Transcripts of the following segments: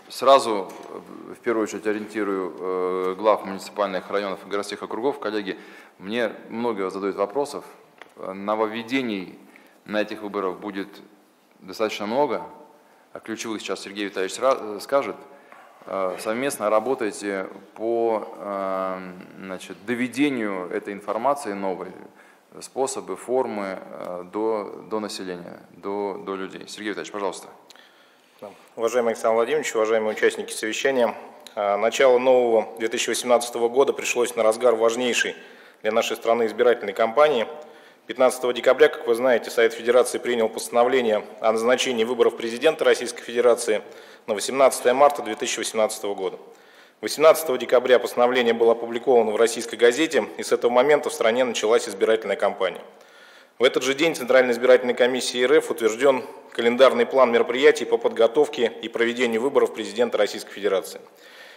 Сразу, в первую очередь, ориентирую глав муниципальных районов и городских округов. Коллеги, мне много задают вопросов. Нововведений на этих выборах будет достаточно много. Ключевых сейчас Сергей Витальевич скажет. Совместно работайте по доведению этой информации новой, способы, формы до населения, до людей. Сергей Витальевич, пожалуйста. Уважаемый Александр Владимирович, уважаемые участники совещания, начало нового 2018 года пришлось на разгар важнейшей для нашей страны избирательной кампании. 15 декабря, как вы знаете, Совет Федерации принял постановление о назначении выборов президента Российской Федерации на 18 марта 2018 года. 18 декабря постановление было опубликовано в российской газете, и с этого момента в стране началась избирательная кампания. В этот же день Центральной избирательной комиссией РФ утвержден календарный план мероприятий по подготовке и проведению выборов президента Российской Федерации.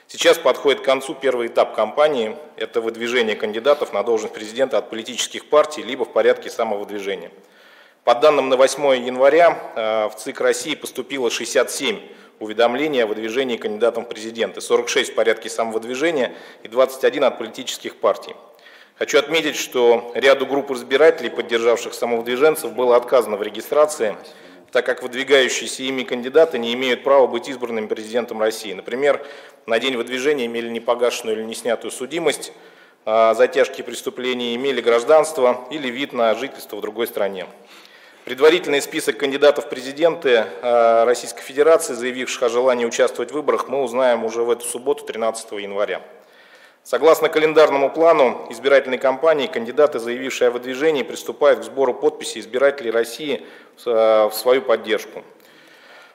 Сейчас подходит к концу первый этап кампании – это выдвижение кандидатов на должность президента от политических партий, либо в порядке самовыдвижения. По данным на 8 января в ЦИК России поступило 67 уведомлений о выдвижении кандидатом в президенты, 46 в порядке самовыдвижения и 21 от политических партий. Хочу отметить, что ряду групп избирателей, поддержавших самовыдвиженцев, было отказано в регистрации, так как выдвигающиеся ими кандидаты не имеют права быть избранными президентом России. Например, на день выдвижения имели непогашенную или неснятую судимость за тяжкие преступления, имели гражданство или вид на жительство в другой стране. Предварительный список кандидатов в президенты Российской Федерации, заявивших о желании участвовать в выборах, мы узнаем уже в эту субботу, 13 января. Согласно календарному плану избирательной кампании, кандидаты, заявившие о выдвижении, приступают к сбору подписей избирателей России в свою поддержку.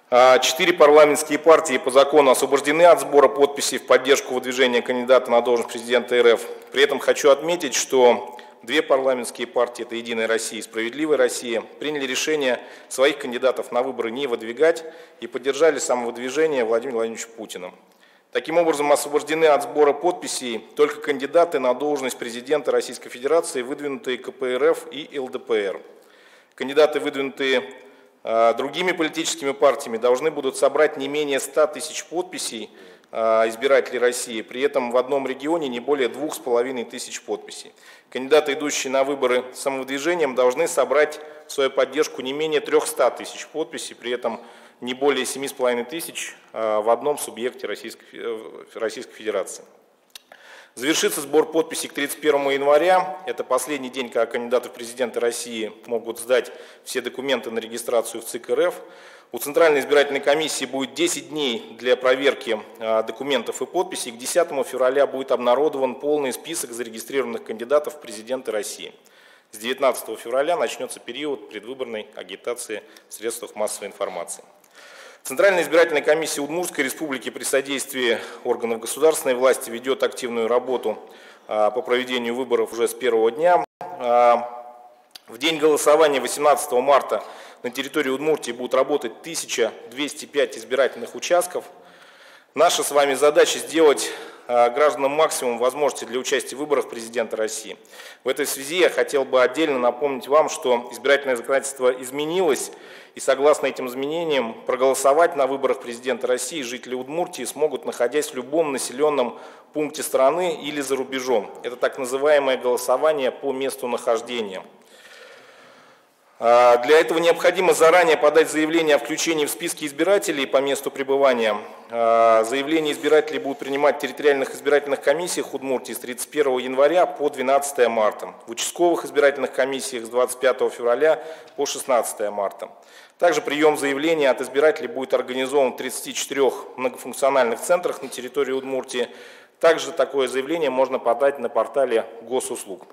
4 парламентские партии по закону освобождены от сбора подписей в поддержку выдвижения кандидата на должность президента РФ. При этом хочу отметить, что 2 парламентские партии, это «Единая Россия» и «Справедливая Россия», приняли решение своих кандидатов на выборы не выдвигать и поддержали самовыдвижение Владимира Владимировича Путина. Таким образом, освобождены от сбора подписей только кандидаты на должность президента Российской Федерации, выдвинутые КПРФ и ЛДПР. Кандидаты, выдвинутые другими политическими партиями, должны будут собрать не менее 100 тысяч подписей избирателей России, при этом в одном регионе не более 2500 подписей. Кандидаты, идущие на выборы самовыдвижением, должны собрать в свою поддержку не менее 300 тысяч подписей, при этом не более 7500 в одном субъекте Российской Федерации. Завершится сбор подписей к 31 января. Это последний день, когда кандидаты в президенты России могут сдать все документы на регистрацию в ЦИК РФ. У Центральной избирательной комиссии будет 10 дней для проверки документов и подписей. К 10 февраля будет обнародован полный список зарегистрированных кандидатов в президенты России. С 19 февраля начнется период предвыборной агитации в средствах массовой информации. Центральная избирательная комиссия Удмуртской республики при содействии органов государственной власти ведет активную работу по проведению выборов уже с первого дня. В день голосования 18 марта на территории Удмуртии будут работать 1205 избирательных участков. Наша с вами задача сделать гражданам максимум возможностей для участия в выборах президента России. В этой связи я хотел бы отдельно напомнить вам, что избирательное законодательство изменилось, и согласно этим изменениям проголосовать на выборах президента России жители Удмуртии смогут, находясь в любом населенном пункте страны или за рубежом. Это так называемое голосование по месту нахождения. Для этого необходимо заранее подать заявление о включении в списки избирателей по месту пребывания. Заявления избирателей будут принимать в территориальных избирательных комиссиях Удмуртии с 31 января по 12 марта, в участковых избирательных комиссиях с 25 февраля по 16 марта. Также прием заявлений от избирателей будет организован в 34 многофункциональных центрах на территории Удмуртии. Также такое заявление можно подать на портале госуслуг.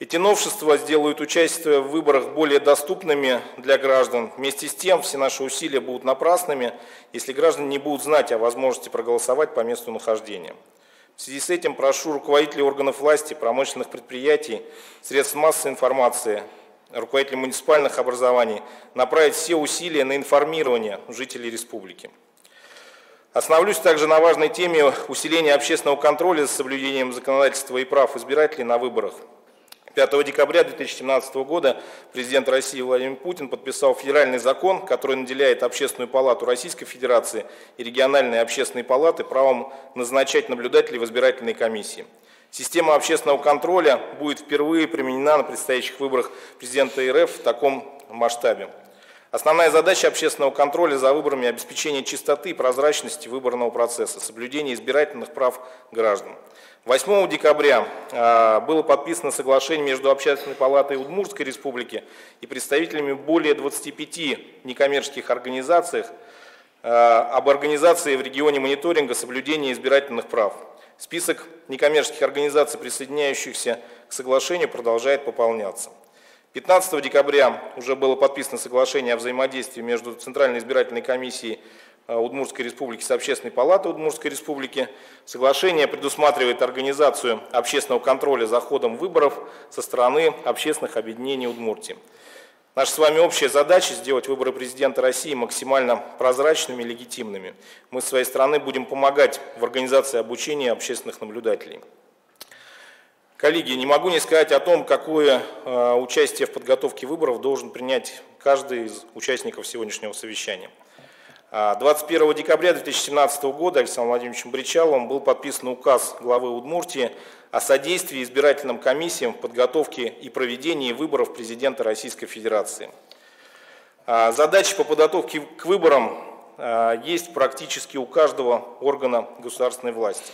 Эти новшества сделают участие в выборах более доступными для граждан. Вместе с тем, все наши усилия будут напрасными, если граждане не будут знать о возможности проголосовать по месту нахождения. В связи с этим прошу руководителей органов власти, промышленных предприятий, средств массовой информации, руководителей муниципальных образований направить все усилия на информирование жителей республики. Остановлюсь также на важной теме усиления общественного контроля за соблюдением законодательства и прав избирателей на выборах. 5 декабря 2017 года президент России Владимир Путин подписал федеральный закон, который наделяет Общественную палату Российской Федерации и региональные общественные палаты правом назначать наблюдателей в избирательной комиссии. Система общественного контроля будет впервые применена на предстоящих выборах президента РФ в таком масштабе. Основная задача общественного контроля за выборами – обеспечение чистоты и прозрачности выборного процесса, соблюдение избирательных прав граждан. 8 декабря было подписано соглашение между Общественной палатой Удмуртской республики и представителями более 25 некоммерческих организаций об организации в регионе мониторинга соблюдения избирательных прав. Список некоммерческих организаций, присоединяющихся к соглашению, продолжает пополняться. 15 декабря уже было подписано соглашение о взаимодействии между Центральной избирательной комиссией Удмуртской республики с Общественной палатой Удмуртской республики. Соглашение предусматривает организацию общественного контроля за ходом выборов со стороны общественных объединений Удмуртии. Наша с вами общая задача – сделать выборы президента России максимально прозрачными и легитимными. Мы с своей стороны будем помогать в организации обучения общественных наблюдателей. Коллеги, не могу не сказать о том, какое участие в подготовке выборов должен принять каждый из участников сегодняшнего совещания. 21 декабря 2017 года Александром Владимировичем Бричаловым был подписан указ главы Удмуртии о содействии избирательным комиссиям в подготовке и проведении выборов президента Российской Федерации. Задачи по подготовке к выборам есть практически у каждого органа государственной власти.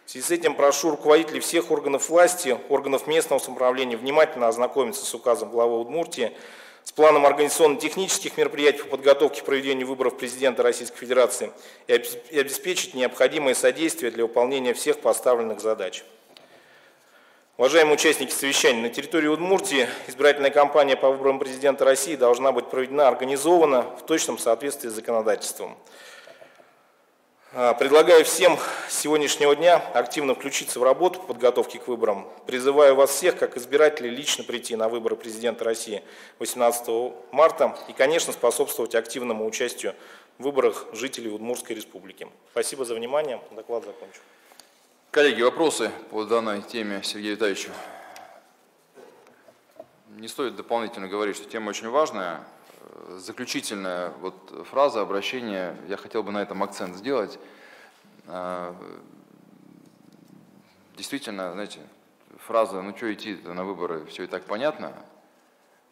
В связи с этим прошу руководителей всех органов власти, органов местного самоуправления внимательно ознакомиться с указом главы Удмуртии, с планом организационно-технических мероприятий по подготовке к проведению выборов президента Российской Федерации и обеспечить необходимое содействие для выполнения всех поставленных задач. Уважаемые участники совещания, на территории Удмуртии избирательная кампания по выборам президента России должна быть проведена организованно в точном соответствии с законодательством. Предлагаю всем с сегодняшнего дня активно включиться в работу по подготовке к выборам. Призываю вас всех, как избирателей, лично прийти на выборы президента России 18 марта и, конечно, способствовать активному участию в выборах жителей Удмуртской республики. Спасибо за внимание. Доклад закончен. Коллеги, вопросы по данной теме Сергею Витальевичу? Не стоит дополнительно говорить, что тема очень важная. Заключительная фраза, обращение, я хотел бы на этом акцент сделать. Действительно, знаете, фраза «ну что идти на выборы, все и так понятно»,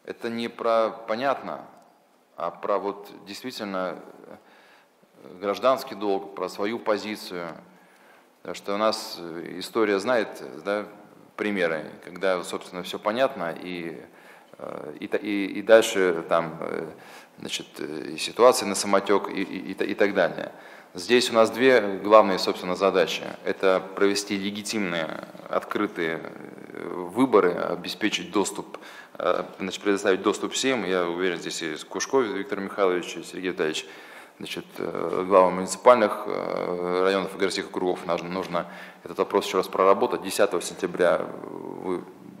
это не про понятно, а про действительно гражданский долг, про свою позицию. Потому что у нас история знает, да, примеры, когда, собственно, все понятно, и дальше там, значит, и ситуация на самотек и так далее. Здесь у нас две главные, собственно, задачи. Это провести легитимные, открытые выборы, обеспечить доступ, значит, предоставить доступ всем. Я уверен, здесь и Кушков Виктор Михайлович, и Сергей Витальевич, значит, главам муниципальных районов и городских округов нужно этот вопрос еще раз проработать. 10 сентября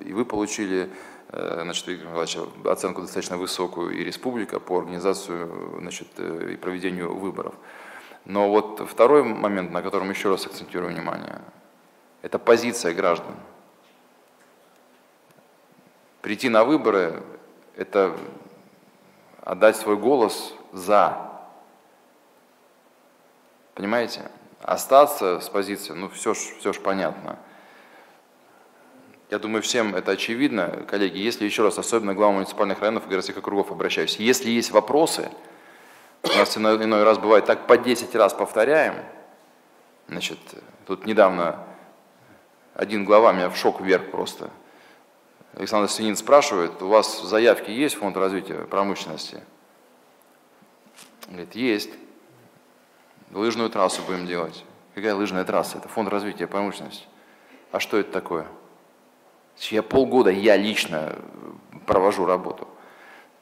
вы получили, значит, Виктор Михайлович, оценку достаточно высокую, и республика по организацию, значит, и проведению выборов. Но второй момент, на котором еще раз акцентирую внимание, это позиция граждан. Прийти на выборы – это отдать свой голос «за». Понимаете? Остаться с позиции, все ж понятно. Я думаю, всем это очевидно. Коллеги, если еще раз, особенно главам муниципальных районов и городских округов обращаюсь, если есть вопросы, у нас иной раз бывает так по 10 раз повторяем, значит, тут недавно один глава меня в шок вверг просто. Александр Свинин спрашивает: у вас заявки есть в фонд развития промышленности? Говорит, есть. Лыжную трассу будем делать. Какая лыжная трасса? Это фонд развития промышленности. А что это такое? Я полгода лично провожу работу.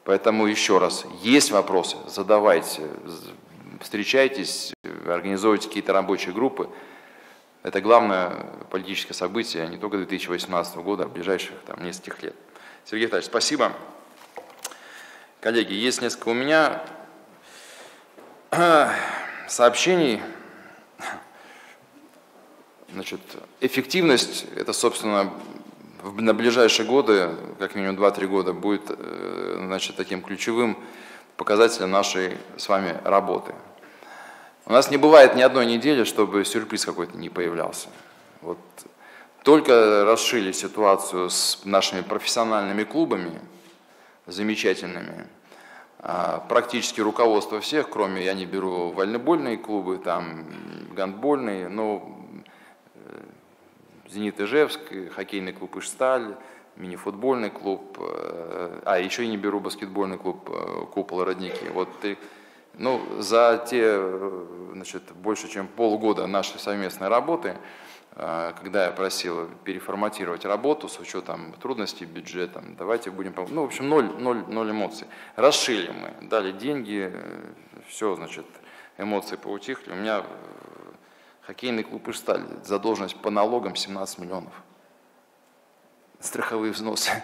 Поэтому еще раз, есть вопросы, задавайте, встречайтесь, организовывайте какие-то рабочие группы. Это главное политическое событие не только 2018 года, а ближайших нескольких лет. Сергей Витальевич, спасибо. Коллеги, есть несколько у меня сообщений. Значит, эффективность – это, собственно, на ближайшие годы, как минимум 2-3 года, будет значит, таким ключевым показателем нашей с вами работы. У нас не бывает ни одной недели, чтобы сюрприз какой-то не появлялся. Вот только расшили ситуацию с нашими профессиональными клубами, замечательными, практически руководство всех, кроме, я не беру вольнобольные клубы, там гандбольные, но «Зенит» Ижевск, хоккейный клуб «Ижсталь», мини-футбольный клуб, еще и не беру баскетбольный клуб «Купол» Родники. Вот, ну, за те, значит, больше чем полгода нашей совместной работы, когда я просил переформатировать работу с учетом трудностей бюджета, давайте будем, ну, в общем, ноль эмоций. Расшили мы, дали деньги, все, значит, эмоции поутихли. У меня хоккейный клуб «Ижсталь», задолженность по налогам 17 миллионов. Страховые взносы.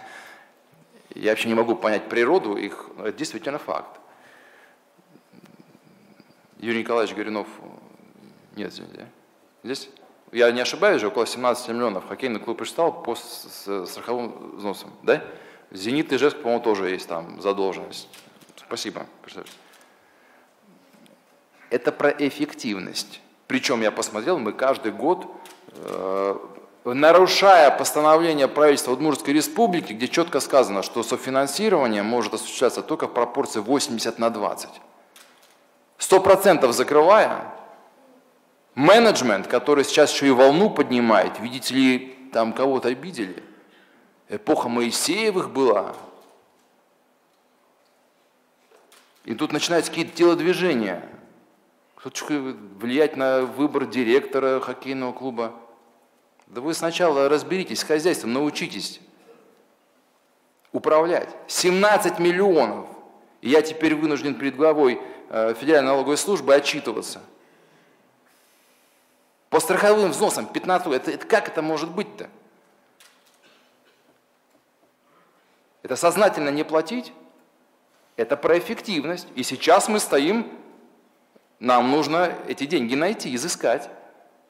Я вообще не могу понять природу их, но это действительно факт. Юрий Николаевич Горюнов, нет здесь, да? Здесь? Я не ошибаюсь же, около 17 миллионов хоккейный клуб «Ижсталь» по страховым взносам, да? «Зенит» и «Ижевск», по-моему, тоже есть там задолженность. Спасибо. Это про эффективность. Причем я посмотрел, мы каждый год, нарушая постановление правительства Удмуртской республики, где четко сказано, что софинансирование может осуществляться только в пропорции 80/20. 100% закрывая, менеджмент, который сейчас еще и волну поднимает, видите ли, там кого-то обидели. Эпоха Моисеевых была. И тут начинаются какие-то телодвижения. Кто-то влиять на выбор директора хоккейного клуба. Да вы сначала разберитесь с хозяйством, научитесь управлять. 17 миллионов. И я теперь вынужден перед главой Федеральной налоговой службы отчитываться. По страховым взносам 15 лет. Это как это может быть-то? Это сознательно не платить? Это про эффективность. И сейчас мы стоим, нам нужно эти деньги найти, изыскать.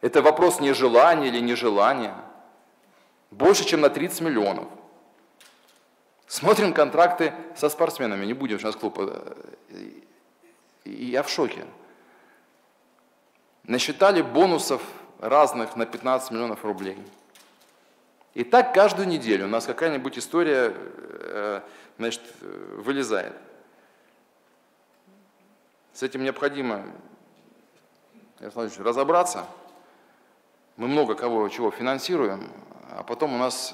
Это вопрос не желания или нежелания. Больше, чем на 30 миллионов. Смотрим контракты со спортсменами, не будем сейчас клуб. И я в шоке. Насчитали бонусов разных на 15 миллионов рублей. И так каждую неделю у нас какая-нибудь история, значит, вылезает. С этим необходимо, разобраться. Мы много кого чего финансируем, а потом у нас,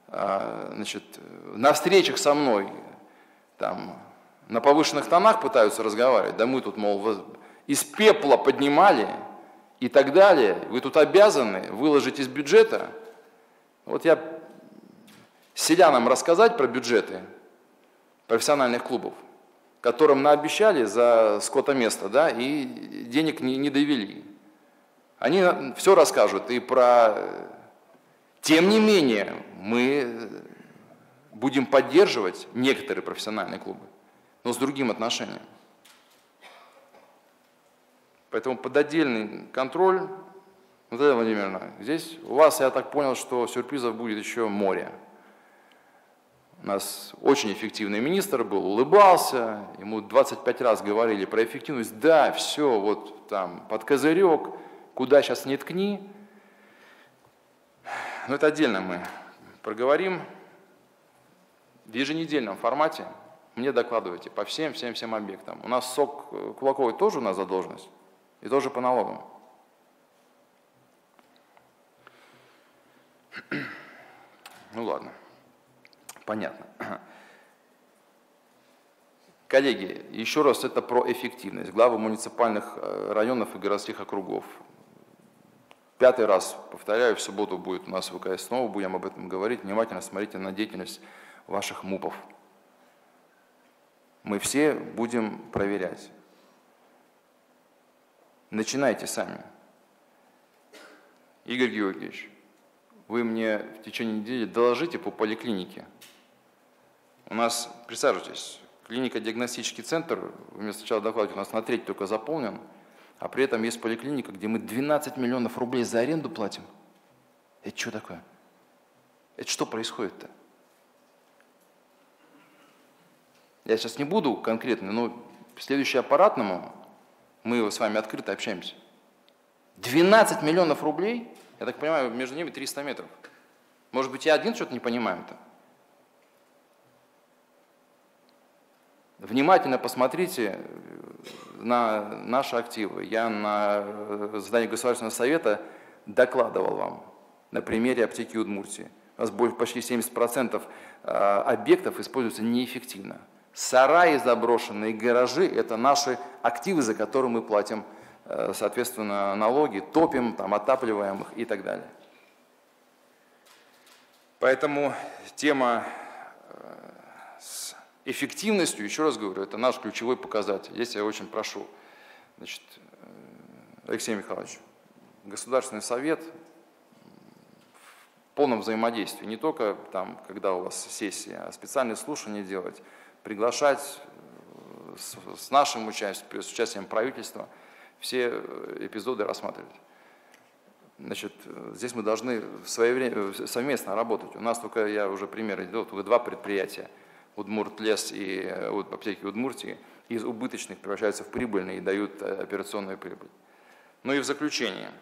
значит, на встречах со мной там на повышенных тонах пытаются разговаривать. Да мы тут, мол, из пепла поднимали и так далее. Вы тут обязаны выложить из бюджета. Вот я селянам рассказать про бюджеты профессиональных клубов, которым наобещали за скотоместо, да, и денег не довели. Они все расскажут и про... Тем не менее, мы будем поддерживать некоторые профессиональные клубы, но с другим отношением. Поэтому под отдельный контроль, Наталья Владимировна, здесь у вас, я так понял, что сюрпризов будет еще море. У нас очень эффективный министр был, улыбался, ему 25 раз говорили про эффективность. Да, все, вот там под козырек, куда сейчас не ткни. Но это отдельно мы проговорим. В еженедельном формате мне докладывайте по всем объектам. У нас СОК Кулаковой тоже у нас задолженность, и тоже по налогам. Ну ладно, понятно. Коллеги, еще раз, это про эффективность. Главы муниципальных районов и городских округов. 5-й раз, повторяю, в субботу будет у нас ВКС, снова будем об этом говорить. Внимательно смотрите на деятельность ваших МУПов. Мы все будем проверять. Начинайте сами. Игорь Георгиевич, вы мне в течение недели доложите по поликлинике. У нас, присаживайтесь, клиника-диагностический центр, вы мне сначала докладываете, у нас на треть только заполнен, а при этом есть поликлиника, где мы 12 миллионов рублей за аренду платим. Это что такое? Это что происходит-то? Я сейчас не буду конкретно, но следующий аппаратному мы с вами открыто общаемся. 12 миллионов рублей, я так понимаю, между ними 300 метров. Может быть, я один что-то не понимаю-то? Внимательно посмотрите на наши активы. Я на заседании Государственного совета докладывал вам на примере аптеки Удмуртии. У нас почти 70% объектов используются неэффективно. Сараи заброшенные, гаражи – это наши активы, за которые мы платим, соответственно, налоги, топим, там, отапливаем их и так далее. Поэтому тема с эффективностью, еще раз говорю, это наш ключевой показатель. Здесь я очень прошу, значит, Алексей Михайлович, Государственный совет в полном взаимодействии, не только там, когда у вас сессия, а специальные слушания делать, приглашать с нашим участием, с участием правительства, все эпизоды рассматривать. Значит, здесь мы должны в свое время совместно работать. У нас только, я уже примеры делал, только 2 предприятия, Удмуртлес и аптеки Удмуртии, из убыточных превращаются в прибыльные и дают операционную прибыль. Ну и в заключение,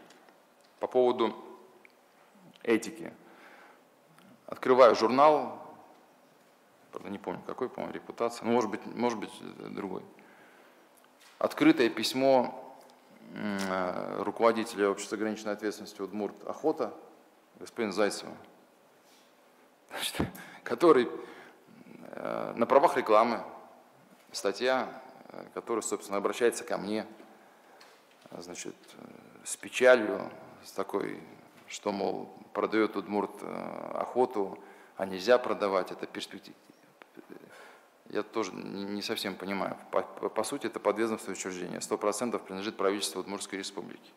по поводу этики. Открываю журнал, правда, не помню какой, по-моему, «Репутация», ну, может быть другой. Открытое письмо руководителя общества ограниченной ответственности Удмурт Охота, господин Зайцева, который на правах рекламы, статья, которая, собственно, обращается ко мне, значит, с печалью, с такой, что, мол, продает Удмурт охоту, а нельзя продавать, это перспектива. Я тоже не совсем понимаю. По сути, это подведомственное учреждение. 100% принадлежит правительству Удмуртской республики.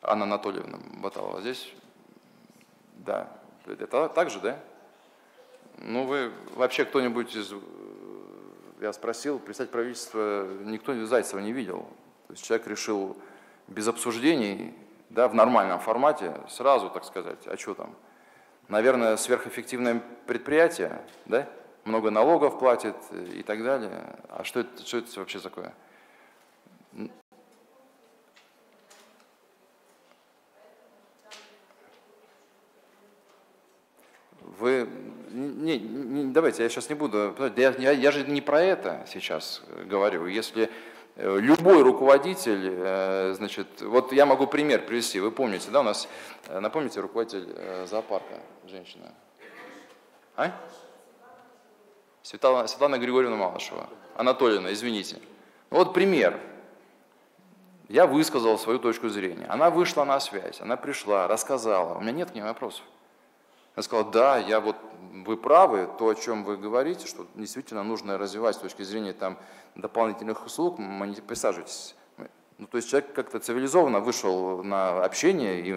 Анна Анатольевна Баталова здесь? Да. Это так же, да? Ну, вы вообще кто-нибудь из... Я спросил, представитель правительства, никто Зайцева не видел. То есть человек решил без обсуждений, да, в нормальном формате, сразу, так сказать, а что там? Наверное, сверхэффективное предприятие, да? Много налогов платит и так далее. А что это вообще такое? Вы... давайте, я сейчас не буду... Я же не про это сейчас говорю. Если любой руководитель, значит... Вот я могу пример привести. Вы помните, да, у нас... Напомните, руководитель зоопарка, женщина. А? Светлана Григорьевна Малышева. Анатольевна, извините. Вот пример. Я высказал свою точку зрения. Она вышла на связь, она пришла, рассказала. У меня нет к ней вопросов. Она сказала, да, вы правы, то, о чем вы говорите, что действительно нужно развивать с точки зрения там, дополнительных услуг, присаживайтесь. Ну, то есть человек как-то цивилизованно вышел на общение, и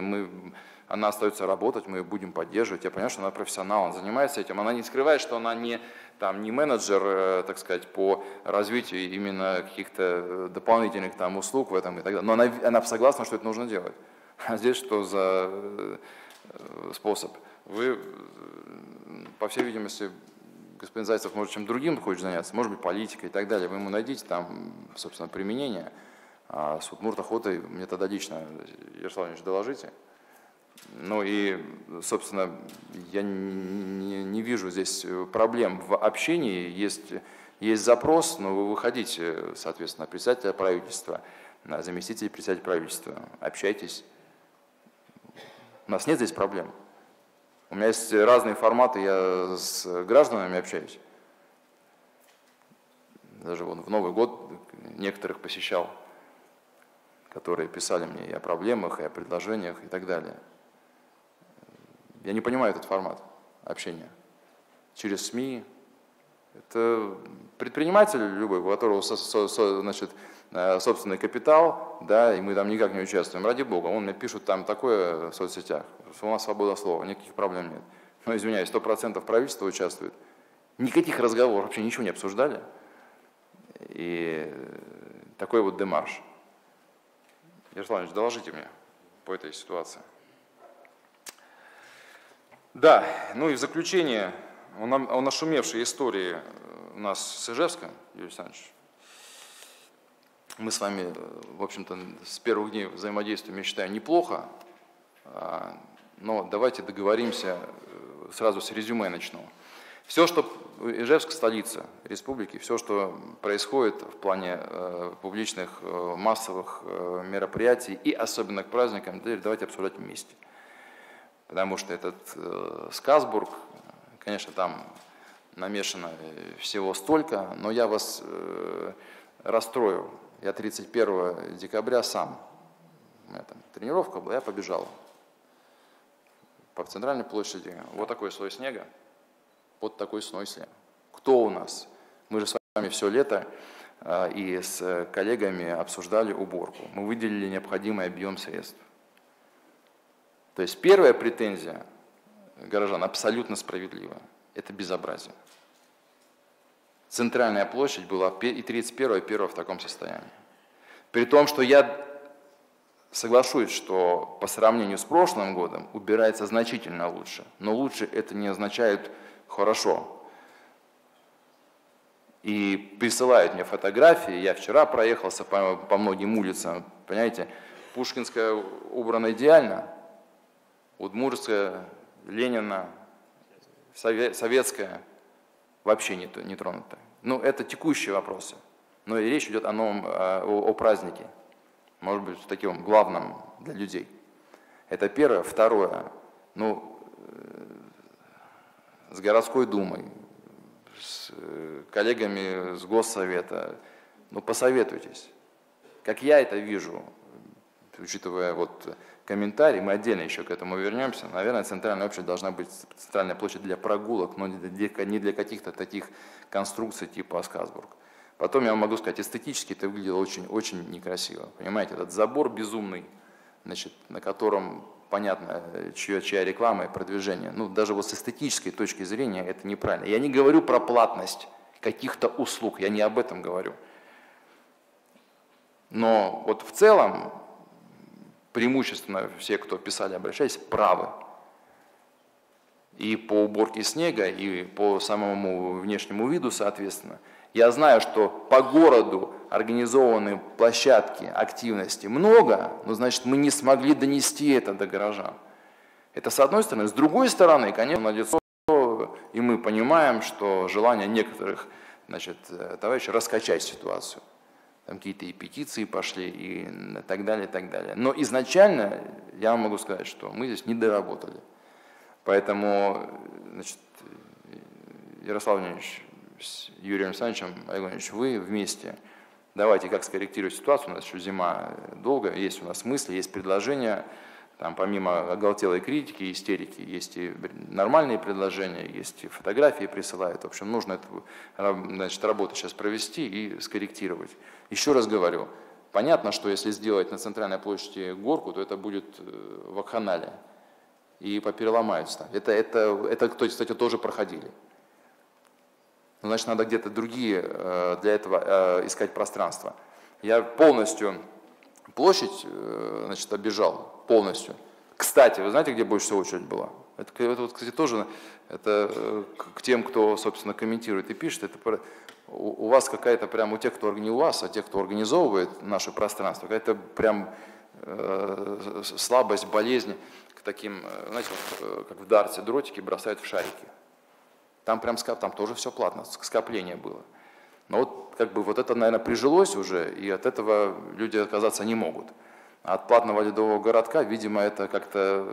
она остается работать, мы ее будем поддерживать. Я понимаю, что она профессионал, она занимается этим. Она не скрывает, что она не менеджер, так сказать, по развитию именно каких-то дополнительных там услуг в этом и так далее. Но она согласна, что это нужно делать. А здесь что за способ? Вы, по всей видимости, господин Зайцев, может, чем другим хочет заняться, может быть, политикой и так далее. Вы ему найдите там, собственно, применение. А с Удмурт охотой мне тогда лично, Ярослав Ильич, доложите. Ну и, собственно, я не вижу здесь проблем в общении. Есть запрос, но вы выходите, соответственно, председателя правительства, заместитель председателя правительства, общайтесь. У нас нет здесь проблем. У меня есть разные форматы, я с гражданами общаюсь. Даже в Новый год некоторых посещал, которые писали мне и о проблемах, и о предложениях и так далее. Я не понимаю этот формат общения. Через СМИ. Это предприниматель любой, у которого значит, собственный капитал, да, и мы там никак не участвуем. Ради бога, он мне пишет там такое в соцсетях. У нас свобода слова, никаких проблем нет. Но, извиняюсь, 100% правительства участвует. Никаких разговоров, вообще ничего не обсуждали. И такой вот демарш. Ярослав Ильич, доложите мне по этой ситуации. Да, ну и в заключение о нашумевшей истории у нас с Ижевском, Юрий Александрович. Мы с вами, в общем-то, с первых дней взаимодействуем, я считаю, неплохо, но давайте договоримся, сразу с резюме начну. Все, что Ижевск, столица республики, все, что происходит в плане публичных массовых мероприятий и особенно к праздникам, давайте обсуждать вместе. Потому что этот Сказбург, конечно, там намешано всего столько, но я вас расстрою. Я 31 декабря сам, у меня там тренировка была, я побежал по центральной площади. Вот такой слой снега, вот такой слой снега. Кто у нас? Мы же с вами все лето и с коллегами обсуждали уборку. Мы выделили необходимый объем средств. То есть первая претензия горожан абсолютно справедлива. Это безобразие. Центральная площадь была и 31, и 1 в таком состоянии. При том, что я соглашусь, что по сравнению с прошлым годом убирается значительно лучше. Но лучше это не означает хорошо. И присылают мне фотографии. Я вчера проехался по многим улицам. Понимаете, Пушкинская убрана идеально. Удмуртская, Ленина, Советская вообще не тронута. Ну, это текущие вопросы. Но и речь идет о празднике. Может быть, таким главным для людей. Это первое. Второе. Ну, с городской думой, с коллегами с Госсовета, ну, посоветуйтесь. Как я это вижу, учитывая вот комментарий, мы отдельно еще к этому вернемся. Наверное, центральная площадь должна быть центральная площадь для прогулок, но не для каких-то таких конструкций типа Сказбург. Потом я вам могу сказать, эстетически это выглядело очень некрасиво. Понимаете, этот забор безумный, значит, на котором понятно, чья реклама и продвижение. Ну, даже вот с эстетической точки зрения это неправильно. Я не говорю про платность каких-то услуг, я не об этом говорю. Но вот в целом, преимущественно все, кто писали, обращались, правы. И по уборке снега, и по самому внешнему виду, соответственно. Я знаю, что по городу организованы площадки, активности много, но значит мы не смогли донести это до горожан. Это с одной стороны. С другой стороны, конечно, налицо, и мы понимаем, что желание некоторых, значит, товарищей раскачать ситуацию. Там какие-то и петиции пошли, и так далее, и так далее. Но изначально я вам могу сказать, что мы здесь не доработали. Поэтому, значит, Ярослав Владимирович, с Юрием Александровичем, Олег Владимирович, вы вместе. Давайте как скорректировать ситуацию. У нас еще зима долго, есть у нас мысли, есть предложения. Там, помимо оголтелой критики, истерики, есть и нормальные предложения, есть и фотографии присылают. В общем, нужно эту, значит, работу сейчас провести и скорректировать. Еще раз говорю, понятно, что если сделать на центральной площади горку, то это будет вакханалия. И попереломаются. Это, кстати, тоже проходили. Значит, надо где-то другие для этого искать пространство. Я полностью площадь, значит, обежал, полностью. Кстати, вы знаете, где больше всего очередь была? Это вот, кстати, тоже это к тем, кто, собственно, комментирует и пишет. Это у вас какая-то прям, у тех, кто не у вас, а тех, кто организовывает наше пространство, какая-то прям слабость, болезнь к таким, знаете, вот, как в дарте дротики бросают в шарики. Там прям там тоже все платно, скопление было. Но вот как бы вот это, наверное, прижилось уже, и от этого люди отказаться не могут. А от платного ледового городка, видимо, это как-то,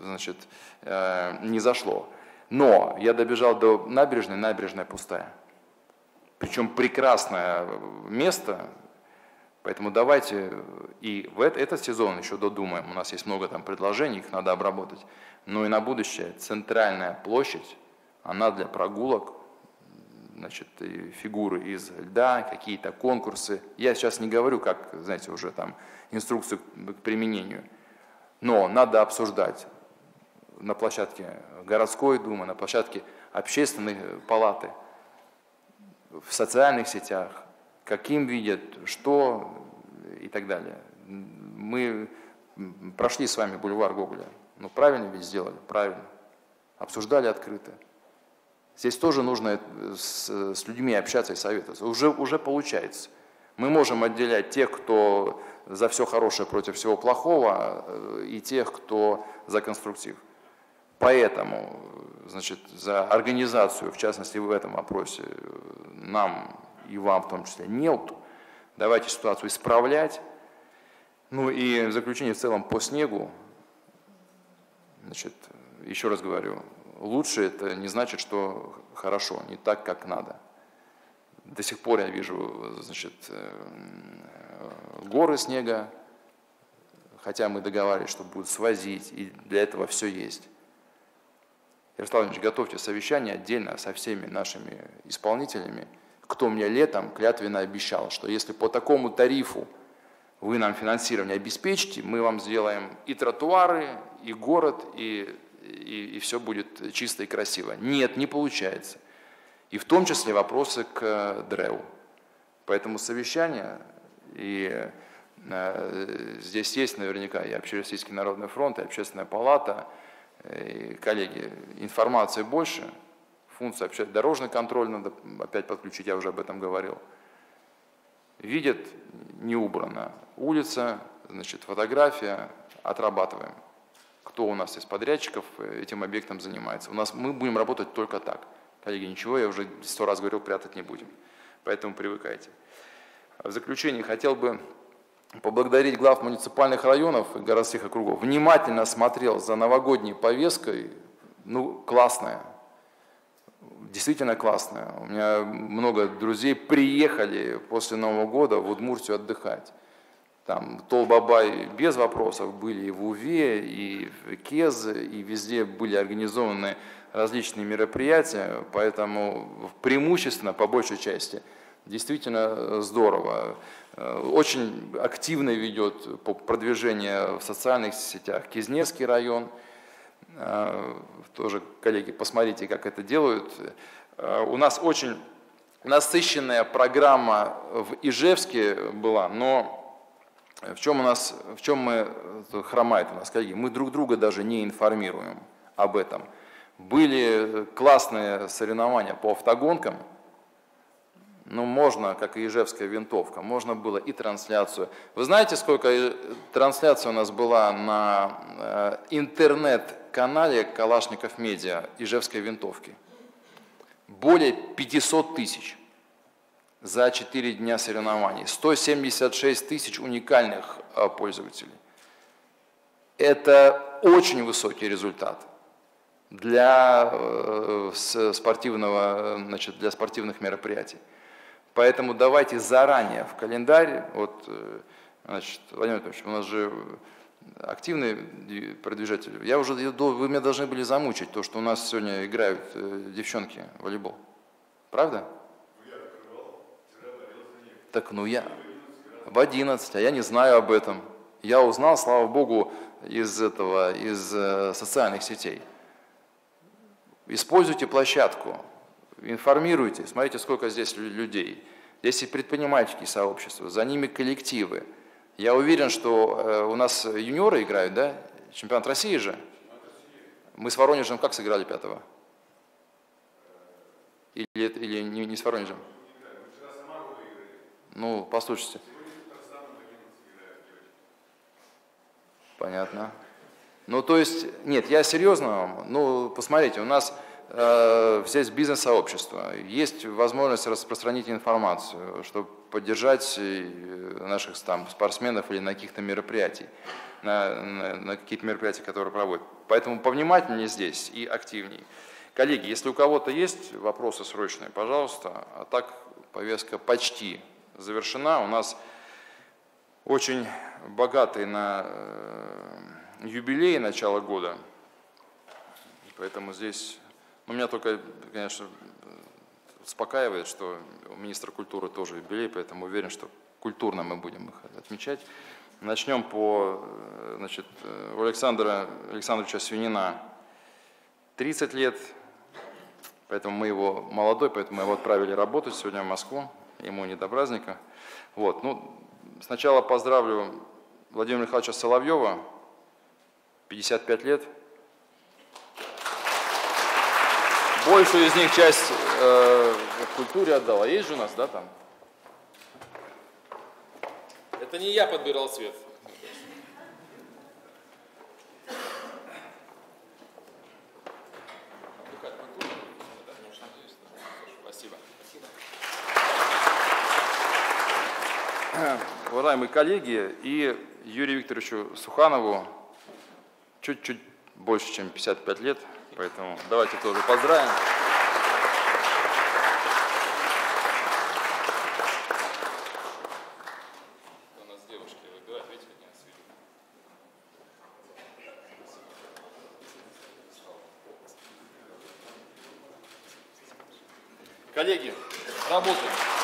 значит, не зашло. Но я добежал до набережной, набережная пустая. Причем прекрасное место, поэтому давайте и в этот сезон еще додумаем. У нас есть много там предложений, их надо обработать. Но и на будущее центральная площадь, она для прогулок, значит, фигуры из льда, какие-то конкурсы. Я сейчас не говорю, как, знаете, уже там инструкцию к применению. Но надо обсуждать на площадке городской думы, на площадке общественной палаты, в социальных сетях, каким видят, что и так далее. Мы прошли с вами бульвар Гоголя. Ну, правильно ведь сделали? Правильно. обсуждали открыто. Здесь тоже нужно с людьми общаться и советоваться. Уже получается. Мы можем отделять тех, кто за все хорошее против всего плохого, и тех, кто за конструктив. Поэтому, значит, за организацию, в частности в этом вопросе, нам и вам в том числе нету. Давайте ситуацию исправлять. Ну и в заключение в целом по снегу, значит, еще раз говорю, лучше это не значит, что хорошо, не так, как надо. До сих пор я вижу, значит, горы снега, хотя мы договаривались, что будут свозить, и для этого все есть. Ярослав Владимирович, готовьте совещание отдельно со всеми нашими исполнителями, кто мне летом клятвенно обещал, что если по такому тарифу вы нам финансирование обеспечите, мы вам сделаем и тротуары, и город, и все будет чисто и красиво. Нет, не получается. И в том числе вопросы к ДРЭУ. Поэтому совещание, и здесь есть наверняка и Общероссийский народный фронт, и Общественная палата, и, коллеги, информации больше, функция дорожный контроль надо опять подключить, я уже об этом говорил. Видят, не убрана улица, значит, фотография, отрабатываем. Кто у нас из подрядчиков этим объектом занимается. Мы будем работать только так. Коллеги, ничего, я уже 100 раз говорил, прятать не будем. Поэтому привыкайте. В заключение хотел бы поблагодарить глав муниципальных районов и городских округов. Внимательно смотрел за новогодней повесткой. Ну, классная. Действительно классная. У меня много друзей приехали после Нового года в Удмуртию отдыхать. Там Толбабай без вопросов были и в Уве, и в Кез, и везде были организованы различные мероприятия, поэтому преимущественно, по большей части, действительно здорово. Очень активно ведет по продвижению в социальных сетях Кизнецкий район. Тоже, коллеги, посмотрите, как это делают. У нас очень насыщенная программа в Ижевске была, но в чем мы хромает у нас, коллеги? Мы друг друга даже не информируем об этом. Были классные соревнования по автогонкам, ну, можно, как и ижевская винтовка, можно было и трансляцию. Вы знаете, сколько трансляций у нас была на интернет-канале Калашников Медиа Ижевской винтовки? Более 500 тысяч за 4 дня соревнований, 176 тысяч уникальных пользователей. Это очень высокий результат для спортивных мероприятий. Поэтому давайте заранее в календарь, вот, значит, Владимир Анатольевич, у нас же активный продвижатель. Вы меня должны были замучить, то, что у нас сегодня играют девчонки в волейбол. Правда? Так, я в 11, а я не знаю об этом. Я узнал, слава богу, из социальных сетей. Используйте площадку, информируйте, смотрите, сколько здесь людей. Здесь и предпринимательские сообщества, за ними коллективы. Я уверен, что у нас юниоры играют, да? Чемпионат России же. Мы с Воронежем как сыграли 5-го? Или не с Воронежем? Ну, послушайте. Понятно. Ну, то есть, нет, я серьезно вам. Ну, посмотрите, у нас здесь бизнес-сообщество. Есть возможность распространить информацию, чтобы поддержать наших там спортсменов или на каких-то мероприятиях, на какие-то мероприятия, которые проводят. Поэтому повнимательнее здесь и активнее. Коллеги, если у кого-то есть вопросы срочные, пожалуйста. А так повестка почти завершена. У нас очень богатый на юбилей начала года. Поэтому здесь, меня только, конечно, успокаивает, что у министра культуры тоже юбилей, поэтому уверен, что культурно мы будем их отмечать. Начнем у Александра Александровича Свинина 30 лет, поэтому мы его молодой, поэтому мы его отправили работать сегодня в Москву, ему не до праздника. Вот, сначала поздравлю Владимира Михайловича Соловьева, 55 лет. Большую из них часть в культуре отдала. Есть же у нас, да, там? Это не я подбирал цвет. Спасибо. Уважаемые коллеги, и Юрию Викторовичу Суханову чуть-чуть больше, чем 55 лет, поэтому давайте тоже поздравим. У нас девушки выбирают, видите, какие нас видят. Коллеги, работаем.